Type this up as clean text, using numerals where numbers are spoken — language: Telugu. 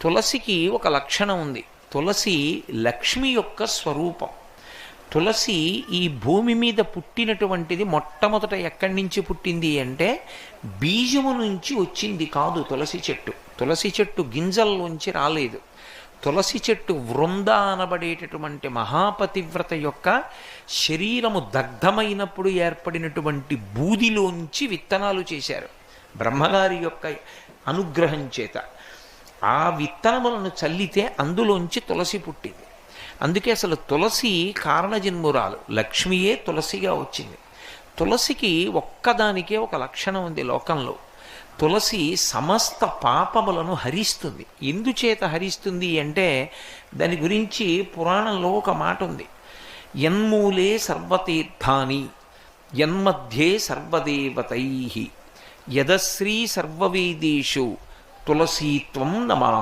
తులసికి ఒక లక్షణం ఉంది. తులసి లక్ష్మి యొక్క స్వరూపం. తులసి ఈ భూమి మీద పుట్టినటువంటిది మొట్టమొదట ఎక్కడి నుంచి పుట్టింది అంటే బీజము నుంచి వచ్చింది కాదు తులసి చెట్టు. తులసి చెట్టు గింజల్లోంచి రాలేదు. తులసి చెట్టు వృంద అనబడేటటువంటి మహాపతివ్రత యొక్క శరీరము దగ్ధమైనప్పుడు ఏర్పడినటువంటి బూదిలోంచి విత్తనాలు చేశారు బ్రహ్మగారి యొక్క అనుగ్రహం చేత. ఆ విత్తనములను చల్లితే అందులోంచి తులసి పుట్టింది. అందుకే అసలు తులసి కారణజన్మురాలు, లక్ష్మియే తులసిగా వచ్చింది. తులసికి ఒక్కదానికే ఒక లక్షణం ఉంది లోకంలో. తులసి సమస్త పాపములను హరిస్తుంది. ఎందుచేత హరిస్తుంది అంటే దాని గురించి పురాణంలో ఒక మాట ఉంది. యన్మూలే సర్వతీర్థాని యన్మధ్యే సర్వదేవతై యదశ్రీ సర్వవేదేషు తులసీత్వం నమా.